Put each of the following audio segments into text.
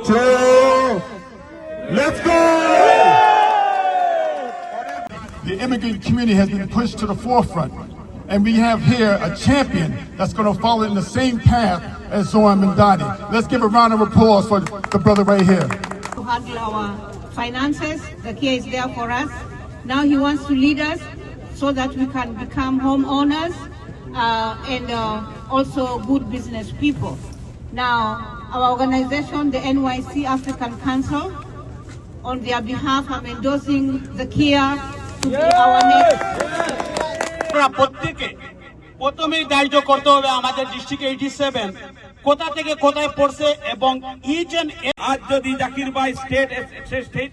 2, let's go! The immigrant community has been pushed to the forefront, and we have here a champion that's going to follow in the same path as Zoran Mandani. Let's give a round of applause for the brother right here. To handle our finances, the care is there for us. Now he wants to lead us so that we can become homeowners and also good business people. Now, our organization, the NYC African Council, on their behalf, I'm endorsing the Kia to be our next. প্রত্যেকে প্রথমেই দায়িত্ব করতে হবে আমাদের district 87 কোথা থেকে কোথায় পড়ছে এবং ইচ এন্ড আজ যদি জাকির ভাই স্টেট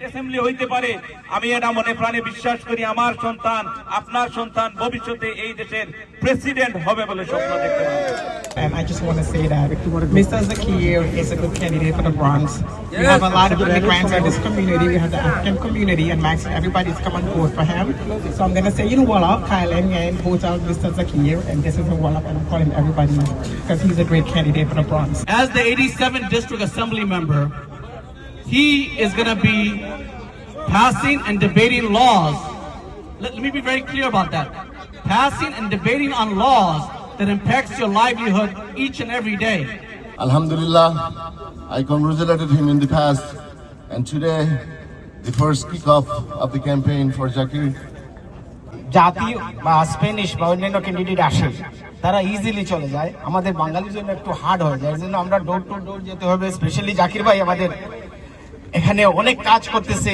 অ্যাসেম্বলি হইতে পারে আমি এটা মনে প্রাণে বিশ্বাস করি আমার সন্তান আপনার সন্তান ভবিষ্যতে এই দেশের প্রেসিডেন্ট হবে বলে স্বপ্ন দেখতে পারি। And I just want to say that Mr. Zakir is a good candidate for the Bronx. We have a lot of immigrants in this community. We have the African community, and everybody's come on board for him. So I'm going to say, Wallop, Kylan, and vote out Mr. Zakir. And this is a Wallop, and I'm calling everybody because he's a great candidate for the Bronx. As the 87th District Assembly member, he is going to be passing and debating laws. Let me be very clear about that. Passing and debating on laws that impacts your livelihood each and every day. Alhamdulillah, I congratulated him in the past, and today, the first kickoff of the campaign for Zakir. জাতি বা Spanish বা অন্যান্য candidate আসে তারা easily চলে যায়, আমাদের বাঙালির জন্য একটু হার্ড হয়ে যায়, এর জন্য আমরা ডোর টু ডোর যেতে হবে। স্পেশালি জাকির ভাই আমাদের এখানে অনেক কাজ করতেছে।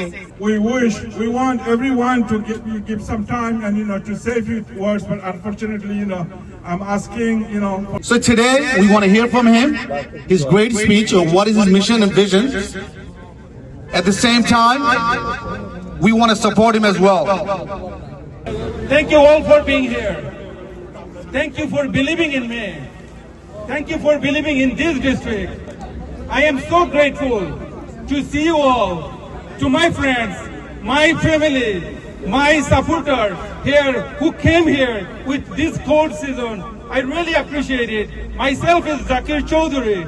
We want everyone to give some time and to say a few words, but unfortunately I'm asking So today we want to hear from him, his great speech on what is his mission and vision. At the same time, we want to support him as well. Thank you all for being here. Thank you for believing in me. Thank you for believing in this district. I am so grateful to see you all, to my friends, my family, my supporters here who came here with this cold season. I really appreciate it. Myself is Zakir Chaudhary,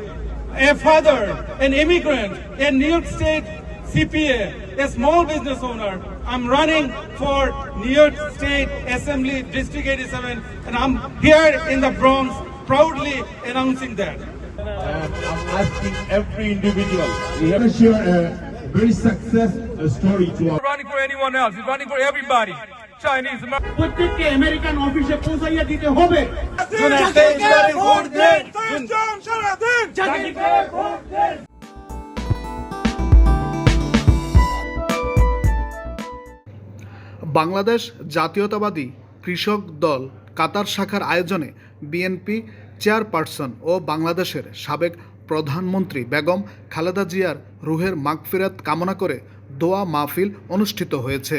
a father, an immigrant, a New York State CPA, a small business owner. I'm running for New York State Assembly District 87, and I'm here in the Bronx proudly announcing that. I'm asking every individual. We have to share a very success story to our. Running for anyone else, he's running for everybody. Chinese, প্রত্যেককে American অফিসে পৌঁছাইয়া দিতে হবে। বাংলাদেশ জাতীয়তাবাদী কৃষক দল কাতার শাখার আয়োজনে BNP chairperson ও বাংলাদেশের সাবেক প্রধানমন্ত্রী বেগম খালেদা জিয়ার রুহের মাগফিরাত কামনা করে দোয়া মাহফিল অনুষ্ঠিত হয়েছে।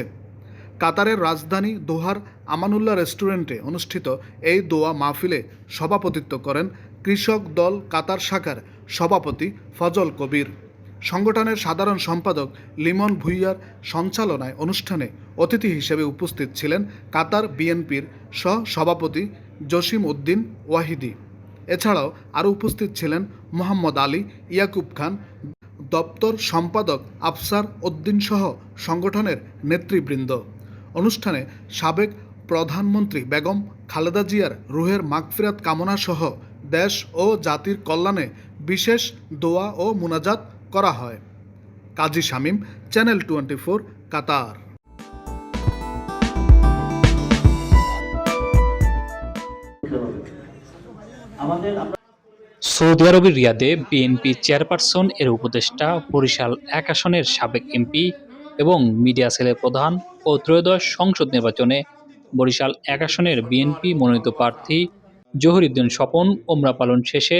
কাতারের রাজধানী দোহার আমানুল্লাহ রেস্টুরেন্টে অনুষ্ঠিত এই দোয়া মাহফিলে সভাপতিত্ব করেন কৃষক দল কাতার শাখার সভাপতি ফজল কবির। সংগঠনের সাধারণ সম্পাদক লিমন ভুইয়ার সঞ্চালনায় অনুষ্ঠানে অতিথি হিসেবে উপস্থিত ছিলেন কাতার বিএনপির সহ-সভাপতি জসিম উদ্দিন ওয়াহিদি। এছাড়াও আরও উপস্থিত ছিলেন মোহাম্মদ আলী, ইয়াকুব খান, দপ্তর সম্পাদক আফসার উদ্দিন সহ সংগঠনের নেতৃবৃন্দ। অনুষ্ঠানে সাবেক প্রধানমন্ত্রী বেগম খালেদা জিয়ার রুহের মাগফিরাত কামনা সহ দেশ ও জাতির কল্যাণে বিশেষ দোয়া ও মুনাজাত করা হয়। কাজী শামীম, চ্যানেল 24, কাতার। সৌদি আরবের রিয়াদে বিএনপি চেয়ারপারসন এর উপদেষ্টা, বরিশাল 1 আসনের সাবেক এমপি এবং মিডিয়া সেলের প্রধান ও ত্রয়োদশ সংসদ নির্বাচনে বরিশাল 1 আসনের বিএনপি মনোনীত প্রার্থী জহিরুদ্দিন স্বপন ওমরা পালন শেষে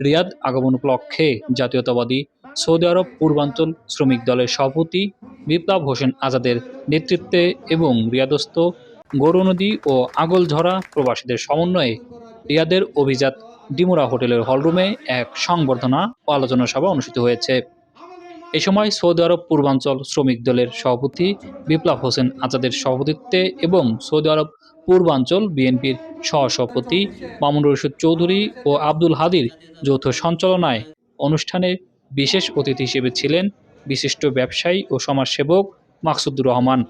রিয়াদ আগমন উপলক্ষে জাতীয়তাবাদী সৌদি আরব পূর্বাঞ্চল শ্রমিক দলের সভাপতি বিপ্লব হোসেন আজাদের নেতৃত্বে এবং রিয়াদস্থ গৌরনদী ও আগলঝরা প্রবাসীদের সমন্বয়ে রিয়াদের অভিজাত ডিমুরা হোটেলের হলরুমে এক সংবর্ধনা ও আলোচনা সভা অনুষ্ঠিত হয়েছে। এ সময় সৌদি আরব পূর্বাঞ্চল শ্রমিক দলের সভাপতি বিপ্লব হোসেন আজাদের সভাপতিত্বে এবং সৌদি আরব পূর্বাঞ্চল বিএনপির সহসভাপতি মামুনুর রশিদ চৌধুরী ও আব্দুল হাদীর যৌথ সঞ্চালনায় অনুষ্ঠানে বিশেষ অতিথি হিসেবে ছিলেন বিশিষ্ট ব্যবসায়ী ও সমাজসেবক মাকসুদুর রহমান।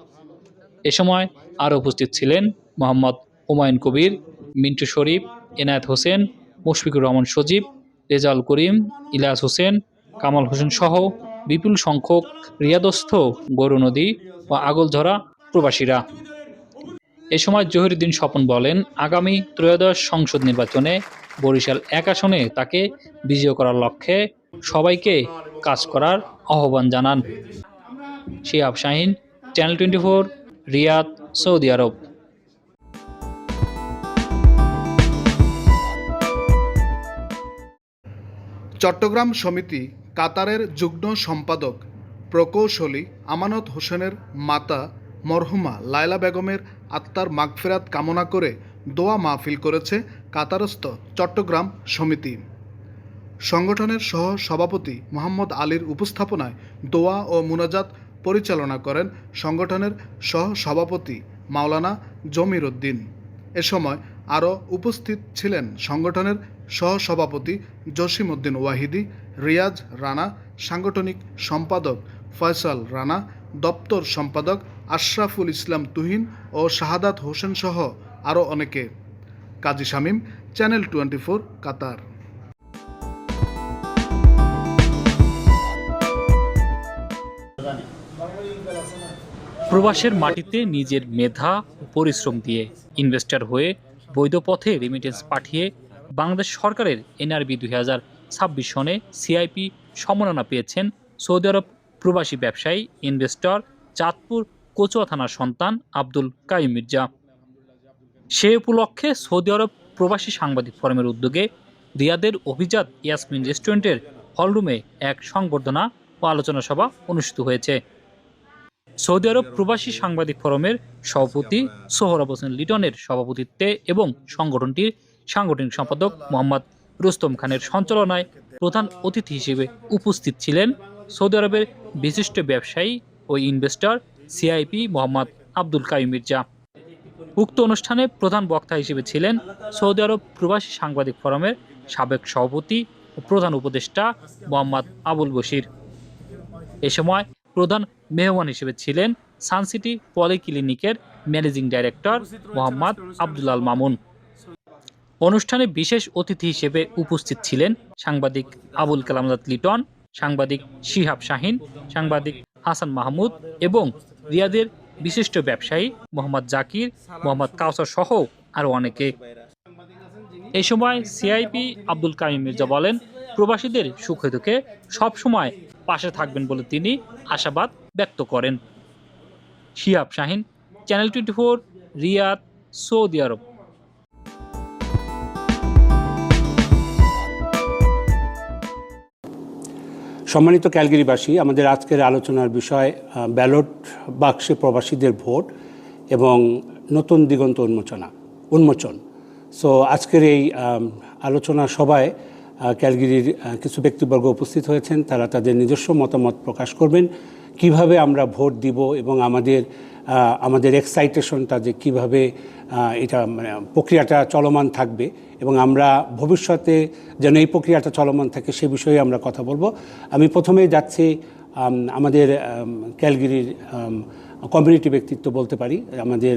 এ সময় আরও উপস্থিত ছিলেন মোহাম্মদ হুমায়ুন কবির, মিন্টু শরীফ, এনায়েত হোসেন, মুশফিকুর রহমান সজীব, রেজাউল করিম, ইলিয়াস হোসেন, কামাল হোসেন সহ বিপুল সংখ্যক রিয়াদস্থ গৌরনদী ও আগলঝরা প্রবাসীরা। এ সময় জহিরুদ্দিন স্বপন বলেন, আগামী ত্রয়োদশ সংসদ নির্বাচনে বরিশাল 1 আসনে তাকে বিজয় করার লক্ষ্যে সবাইকে কাজ করার আহ্বান জানান। শিহাব শাহিন, চ্যানেল 24, রিয়াদ, সৌদি আরব। চট্টগ্রাম সমিতি কাতারের যুগ্ম সম্পাদক প্রকৌশলী আমানত হোসেনের মাতা মরহুমা লায়লা বেগমের আত্মার মাগফিরাত কামনা করে দোয়া মাহফিল করেছে কাতারস্থ চট্টগ্রাম সমিতি। সংগঠনের সহ সভাপতি মোহাম্মদ আলীর উপস্থাপনায় দোয়া ও মুনাজাত পরিচালনা করেন সংগঠনের সহ সভাপতি মাওলানা জমির উদ্দিন। এ সময় আরও উপস্থিত ছিলেন সংগঠনের সহ সভাপতি জসিম উদ্দিন ওয়াহিদি, রিয়াজ রানা, সাংগঠনিক সম্পাদক ফয়সাল রানা, দপ্তর সম্পাদক আশরাফুল ইসলাম তুহিন ও শাহাদাত হোসেন সহ আরও অনেকে। কাজী শামীম, চ্যানেল 24, কাতার। প্রবাসের মাটিতে নিজের মেধা ও পরিশ্রম দিয়ে ইনভেস্টর হয়ে বৈধ পথে রেমিটেন্স পাঠিয়ে বাংলাদেশ সরকারের NRB 2026 সনে CIP সম্মাননা পেয়েছেন সৌদি আরব প্রবাসী ব্যবসায়ী ইনভেস্টর চাঁদপুর কচুয়া থানার সন্তান আব্দুল কাইয়ুম মির্জা। সে উপলক্ষে সৌদি আরব প্রবাসী সাংবাদিক ফোরামের উদ্যোগে রিয়াদের অভিজাত ইয়াসমিন রেস্টুরেন্টের হলরুমে এক সংবর্ধনা ও আলোচনা সভা অনুষ্ঠিত হয়েছে। সৌদি আরব প্রবাসী সাংবাদিক ফোরামের সভাপতি সোহরাব হোসেন লিটনের সভাপতিত্বে এবং সংগঠনটির সাংগঠনিক সম্পাদক মোহাম্মদ রুস্তম খানের সঞ্চালনায় প্রধান অতিথি হিসেবে উপস্থিত ছিলেন সৌদি আরবের বিশিষ্ট ব্যবসায়ী ও ইনভেস্টর CIP মোহাম্মদ আব্দুল কাইয়ুম মির্জা। উক্ত অনুষ্ঠানে প্রধান বক্তা হিসেবে ছিলেন সৌদি আরব প্রবাসী সাংবাদিক ফোরামের সাবেক সভাপতি ও প্রধান উপদেষ্টা মোহাম্মদ আবুল বশির। এ সময় প্রধান মেহমান হিসেবে ছিলেন সানসিটি পলিক্লিনিকের ম্যানেজিং ডাইরেক্টর মোহাম্মদ আব্দুল আল মামুন। অনুষ্ঠানে বিশেষ অতিথি হিসেবে উপস্থিত ছিলেন সাংবাদিক আবুল কালাম আজাদ লিটন, সাংবাদিক শিহাব শাহিন, সাংবাদিক হাসান মাহমুদ এবং রিয়াদের বিশিষ্ট ব্যবসায়ী মোহাম্মদ জাকির, মোহাম্মদ কাউসার সহ আরও অনেকে। এই সময় CIP আব্দুল কাইয়ুম মির্জা বলেন, প্রবাসীদের সুখে দুঃখে সবসময় পাশে থাকবেন বলে তিনি আশাবাদ ব্যক্ত করেন। শিহাব শাহিন, চ্যানেল 24, রিয়াদ, সৌদি আরব। সম্মানিত ক্যালগেরিবাসী, আমাদের আজকের আলোচনার বিষয় ব্যালট বাক্সে প্রবাসীদের ভোট এবং নতুন দিগন্ত উন্মোচন। সো আজকের এই আলোচনা সভায় ক্যালগেরির কিছু ব্যক্তিবর্গ উপস্থিত হয়েছেন। তারা তাদের নিজস্ব মতামত প্রকাশ করবেন কিভাবে আমরা ভোট দিব এবং আমাদের এক্সাইটেশনটা যে কিভাবে এটা প্রক্রিয়াটা চলমান থাকবে এবং আমরা ভবিষ্যতে যেন এই প্রক্রিয়াটা চলমান থাকে সে বিষয়ে আমরা কথা বলবো। আমি প্রথমেই যাচ্ছি আমাদের ক্যালগেরির কমিউনিটি ব্যক্তিত্ব বলতে পারি, আমাদের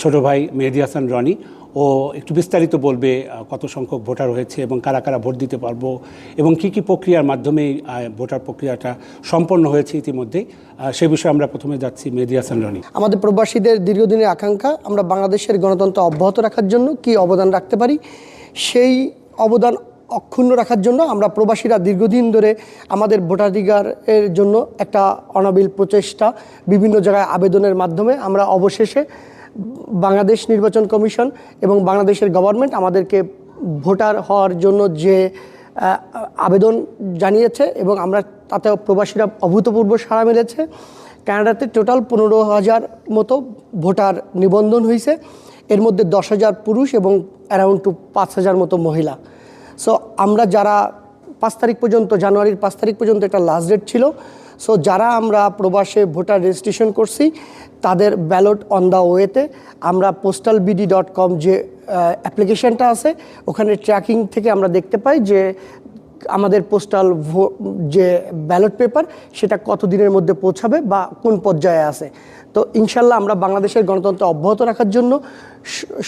ছোট ভাই মেহেদী হাসান রনি। ও একটু বিস্তারিত বলবে কত সংখ্যক ভোটার হয়েছে এবং কারা কারা ভোট দিতে পারবো এবং কি কি প্রক্রিয়ার মাধ্যমে ভোটার প্রক্রিয়াটা সম্পন্ন হয়েছে ইতিমধ্যে। সে বিষয়ে আমরা প্রথমে যাচ্ছি মেহেদী হাসান রনি। আমাদের প্রবাসীদের দীর্ঘদিনের আকাঙ্ক্ষা আমরা বাংলাদেশের গণতন্ত্র অব্যাহত রাখার জন্য কি অবদান রাখতে পারি, সেই অবদান অক্ষুণ্ণ রাখার জন্য আমরা প্রবাসীরা দীর্ঘদিন ধরে আমাদের ভোটাধিকারের জন্য একটা অনাবিল প্রচেষ্টা বিভিন্ন জায়গায় আবেদনের মাধ্যমে আমরা অবশেষে বাংলাদেশ নির্বাচন কমিশন এবং বাংলাদেশের গভর্নমেন্ট আমাদেরকে ভোটার হওয়ার জন্য যে আবেদন জানিয়েছে এবং আমরা তাতে প্রবাসীরা অভূতপূর্ব সাড়া মিলেছে। কানাডাতে টোটাল 15,000 মতো ভোটার নিবন্ধন হয়েছে, এর মধ্যে 10,000 পুরুষ এবং অ্যারাউন্ড 5,000 মতো মহিলা। সো আমরা যারা 5 তারিখ পর্যন্ত, জানুয়ারির 5 তারিখ পর্যন্ত একটা লাস্ট ডেট ছিল। সো যারা আমরা প্রবাসে ভোটার রেজিস্ট্রেশন করছি তাদের ব্যালট অন দ্য ওয়েতে আমরা postalbd.com যে অ্যাপ্লিকেশনটা আছে ওখানে ট্র্যাকিং থেকে আমরা দেখতে পাই যে আমাদের পোস্টাল যে ব্যালট পেপার সেটা কত দিনের মধ্যে পৌঁছাবে বা কোন পর্যায়ে আছে। তো ইনশাল্লাহ আমরা বাংলাদেশের গণতন্ত্র অব্যাহত রাখার জন্য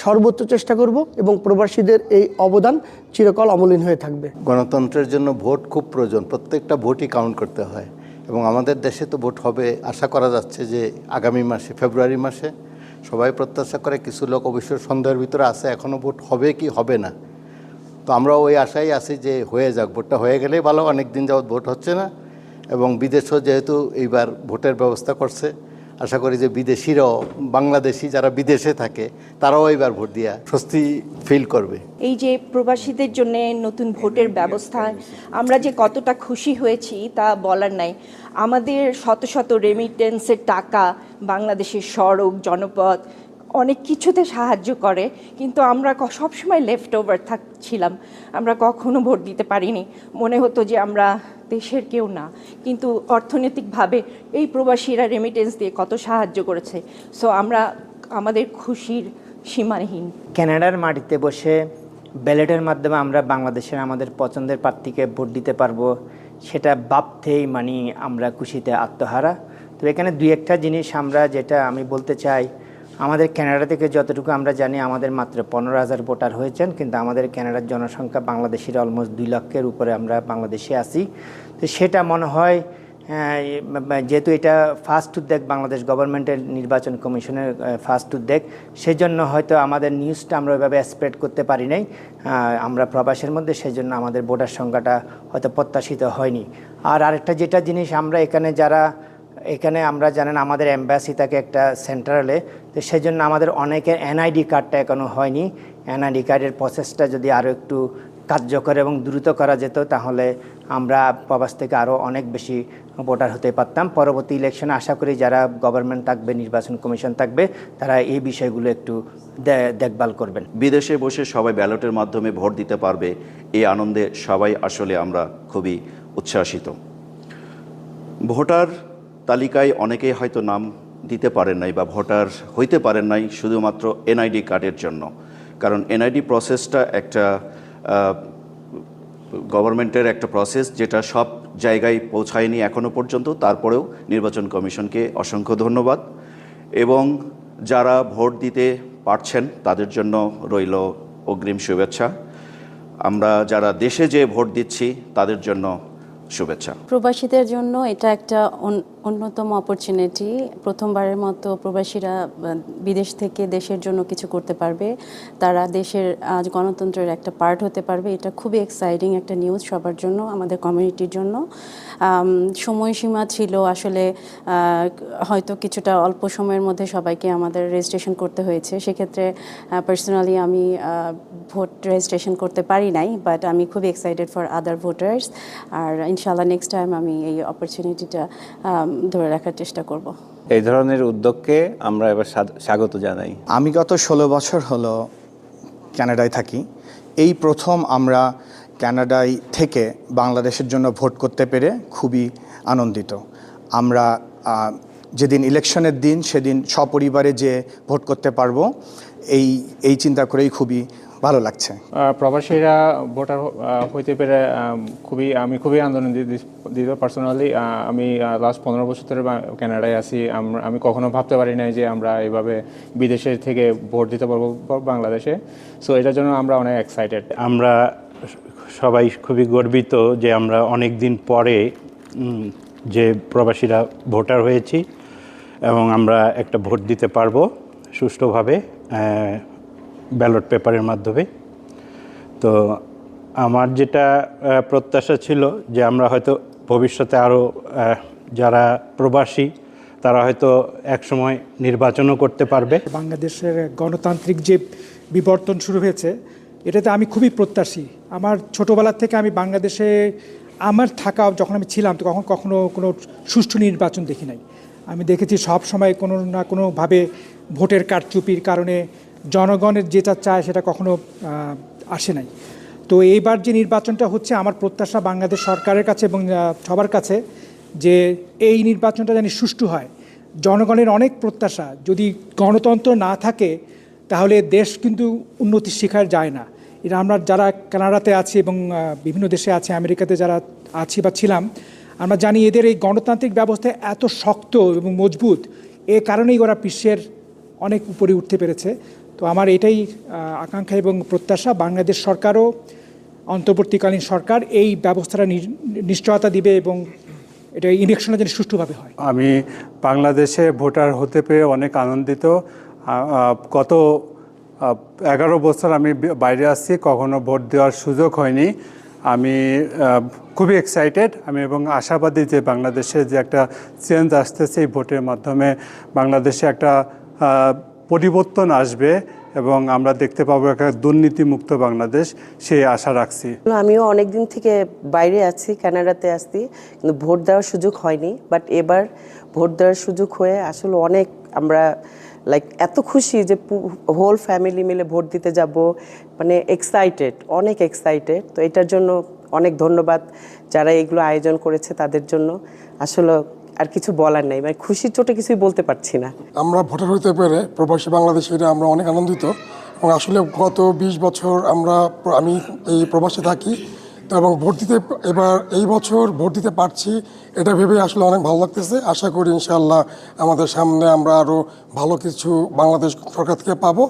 সর্বোচ্চ চেষ্টা করব এবং প্রবাসীদের এই অবদান চিরকাল অমলিন হয়ে থাকবে। গণতন্ত্রের জন্য ভোট খুব প্রয়োজন, প্রত্যেকটা ভোটই কাউন্ট করতে হয় এবং আমাদের দেশে তো ভোট হবে আশা করা যাচ্ছে যে আগামী মাসে, ফেব্রুয়ারি মাসে। সবাই প্রত্যাশা করে, কিছু লোক অবশ্য সন্দেহের ভিতরে আছে এখনও ভোট হবে কি হবে না। তো আমরা ওই আশাই আছি যে হয়ে যাক, ভোটটা হয়ে গেলেই ভালো। অনেক দিন যাবৎ ভোট হচ্ছে না এবং বিদেশেও যেহেতু এইবার ভোটের ব্যবস্থা করছে, আশা করি যে বিদেশিরাও, বাংলাদেশি যারা বিদেশে থাকে তারাও এইবার ভোট দিয়া স্বস্তি ফিল করবে। এই যে প্রবাসীদের জন্য নতুন ভোটের ব্যবস্থা, আমরা যে কতটা খুশি হয়েছি তা বলার নাই। আমাদের শত শত রেমিটেন্সের টাকা বাংলাদেশের সড়ক, জনপথ অনেক কিছুতে সাহায্য করে, কিন্তু আমরা সবসময় লেফট ওভার থাকছিলাম। আমরা কখনো ভোট দিতে পারিনি, মনে হতো যে আমরা দেশের কেউ না, কিন্তু অর্থনৈতিকভাবে এই প্রবাসীরা রেমিটেন্স দিয়ে কত সাহায্য করেছে। সো আমরা, আমাদের খুশির সীমাহীন। কানাডার মাটিতে বসে ব্যালটের মাধ্যমে আমরা বাংলাদেশের আমাদের পছন্দের প্রার্থীকে ভোট দিতে পারবো, সেটা ভাবতেই মানে আমরা খুশিতে আত্মহারা। তো এখানে দুই একটা জিনিস আমরা, যেটা আমি বলতে চাই, আমাদের কানাডা থেকে যতটুকু আমরা জানি আমাদের মাত্র 15,000 ভোটার হয়েছেন, কিন্তু আমাদের কানাডার জনসংখ্যা বাংলাদেশের অলমোস্ট 2 লক্ষের উপরে আমরা বাংলাদেশে আছি। তো সেটা মনে হয়, যেহেতু এটা ফার্স্ট উদ্যোগ বাংলাদেশ গভর্নমেন্টের নির্বাচন কমিশনের ফার্স্ট উদ্যোগ, সেই জন্য হয়তো আমাদের নিউজটা আমরা ওইভাবে স্প্রেড করতে পারি নাই আমরা প্রবাসের মধ্যে, সেই জন্য আমাদের ভোটার সংখ্যাটা হয়তো প্রত্যাশিত হয়নি। আর আরেকটা যেটা জিনিস, আমরা এখানে আমরা জানেন আমাদের এম্বাসি থাকে একটা সেন্ট্রালে, তো সেই জন্য আমাদের অনেকের এনআইডি কার্ডটা এখনও হয়নি। এনআইডি কার্ডের প্রসেসটা যদি আরও একটু কার্যকর এবং দ্রুত করা যেত, তাহলে আমরা প্রবাস থেকে আরও অনেক বেশি ভোটার হতে পারতাম। পরবর্তী ইলেকশনে আশা করি যারা গভর্নমেন্ট থাকবে, নির্বাচন কমিশন থাকবে, তারা এই বিষয়গুলো একটু দেখভাল করবেন। বিদেশে বসে সবাই ব্যালটের মাধ্যমে ভোট দিতে পারবে, এই আনন্দে সবাই আসলে আমরা খুবই উচ্ছ্বাসিত। ভোটার তালিকায় অনেকেই হয়তো নাম দিতে পারেন নাই বা ভোটার হইতে পারেন নাই শুধুমাত্র এনআইডি কার্ডের জন্য, কারণ এনআইডি প্রসেসটা একটা গভর্নমেন্টের একটা প্রসেস যেটা সব জায়গায় পৌঁছায়নি এখনও পর্যন্ত। তারপরেও নির্বাচন কমিশনকে অসংখ্য ধন্যবাদ এবং যারা ভোট দিতে পারছেন তাদের জন্য রইল অগ্রিম শুভেচ্ছা। আমরা যারা দেশে যে ভোট দিচ্ছি তাদের জন্য শুভেচ্ছা। প্রবাসীদের জন্য এটা একটা অন্যতম অপরচুনিটি। প্রথমবারের মতো প্রবাসীরা বিদেশ থেকে দেশের জন্য কিছু করতে পারবে, তারা দেশের গণতন্ত্রের একটা পার্ট হতে পারবে। এটা খুবই এক্সাইটিং একটা নিউজ সবার জন্য, আমাদের কমিউনিটির জন্য। সময়সীমা ছিল আসলে হয়তো কিছুটা অল্প সময়ের মধ্যে সবাইকে আমাদের রেজিস্ট্রেশন করতে হয়েছে। সেক্ষেত্রে পার্সোনালি আমি ভোট রেজিস্ট্রেশন করতে পারি নাই, বাট আমি খুবই এক্সাইটেড ফর আদার ভোটার্স। আর ইনশাআল্লাহ নেক্সট টাইম আমি এই অপরচুনিটিটা ধরে রাখার চেষ্টা করব। এই ধরনের উদ্যোগকে আমরা এবার স্বাগত জানাই। আমি গত 16 বছর হলো কানাডায় থাকি। এই প্রথম আমরা কানাডায় থেকে বাংলাদেশের জন্য ভোট করতে পেরে খুবই আনন্দিত। আমরা যেদিন ইলেকশনের দিন সেদিন সপরিবারে যে ভোট করতে পারবো, এই চিন্তা করেই খুবই ভালো লাগছে। প্রবাসীরা ভোটার হইতে পেরে আমি খুবই আনন্দিত পার্সোনালি। আমি লাস্ট 15 বছর ধরে কানাডায় আছি। আমি কখনো ভাবতে পারি নাই যে আমরা এইভাবে বিদেশের থেকে ভোট দিতে পারবো বাংলাদেশে। সো এটার জন্য আমরা অনেক এক্সাইটেড। আমরা সবাই খুবই গর্বিত যে আমরা অনেক দিন পরে যে প্রবাসীরা ভোটার হয়েছি এবং আমরা একটা ভোট দিতে পারবো সুষ্ঠুভাবে ব্যালট পেপারের মাধ্যমে। তো আমার যেটা প্রত্যাশা ছিল যে আমরা হয়তো ভবিষ্যতে আরও যারা প্রবাসী তারা হয়তো একসময় নির্বাচনও করতে পারবে। বাংলাদেশের গণতান্ত্রিক যে বিবর্তন শুরু হয়েছে, এটাতে আমি খুবই প্রত্যাশী। আমার ছোটোবেলার থেকে আমি বাংলাদেশে আমার থাকা যখন আমি ছিলাম, তো কখনো কোনো সুষ্ঠু নির্বাচন দেখি নাই। আমি দেখেছি সব সময় কোনো না কোনোভাবে ভোটের কারচুপির কারণে জনগণের যেটা চায় সেটা কখনো আসে নাই। তো এইবার যে নির্বাচনটা হচ্ছে, আমার প্রত্যাশা বাংলাদেশ সরকারের কাছে এবং সবার কাছে যে এই নির্বাচনটা যেন সুষ্ঠু হয়। জনগণের অনেক প্রত্যাশা, যদি গণতন্ত্র না থাকে তাহলে দেশ কিন্তু উন্নতির শিখর যায় না। এটা আমরা যারা কানাডাতে আছি এবং বিভিন্ন দেশে আছে, আমেরিকাতে যারা আছি বা ছিলাম, আমরা জানি এদের এই গণতান্ত্রিক ব্যবস্থা এত শক্ত এবং মজবুত, এ কারণেই ওরা বিশ্বের অনেক উপরে উঠতে পেরেছে। তো আমার এটাই আকাঙ্ক্ষা এবং প্রত্যাশা, বাংলাদেশ সরকারও, অন্তর্বর্তীকালীন সরকার এই ব্যবস্থাটা নিশ্চয়তা দিবে এবং এটা ইলেকশনটা যেন সুষ্ঠুভাবে হয়। আমি বাংলাদেশে ভোটার হতে পেরে অনেক আনন্দিত। গত 11 বছর আমি বাইরে আসছি, কখনো ভোট দেওয়ার সুযোগ হয়নি। আমি খুবই এক্সাইটেড আমি এবং আশাবাদী যে বাংলাদেশে যে একটা চেঞ্জ আসতেছে এই ভোটের মাধ্যমে বাংলাদেশে একটা পরিবর্তন আসবে এবং আমরা দেখতে পাবো একটা দুর্নীতিমুক্ত বাংলাদেশ, সেই আশা রাখছি। আমিও অনেক দিন থেকে বাইরে আছি, কানাডাতে আসছি, কিন্তু ভোট দেওয়ার সুযোগ হয়নি। বাট এবার ভোট দেওয়ার সুযোগ হয়ে আসলে অনেক আমরা এত খুশি যে হোল ফ্যামিলি মিলে ভোট দিতে যাব, মানে এক্সাইটেড, অনেক এক্সাইটেড। তো এটার জন্য অনেক ধন্যবাদ যারা এগুলো আয়োজন করেছে তাদের জন্য। আসলে আর কিছু বলার নেই, মানে খুশির চোটে কিছুই বলতে পারছি না। আমরা ভোটার হতে পেরে প্রবাসী বাংলাদেশিরা আমরা অনেক আনন্দিত এবং আসলে গত 20 বছর আমি এই প্রবাসে থাকি তো, এবং ভোট দিতে এবার এই বছর ভোট দিতে পারছি, এটা ভেবে আসলে অনেক ভালো লাগতেছে। আশা করি ইনশাআল্লাহ আমাদের সামনে আমরা আরও ভালো কিছু বাংলাদেশ সরকার থেকে পাবো।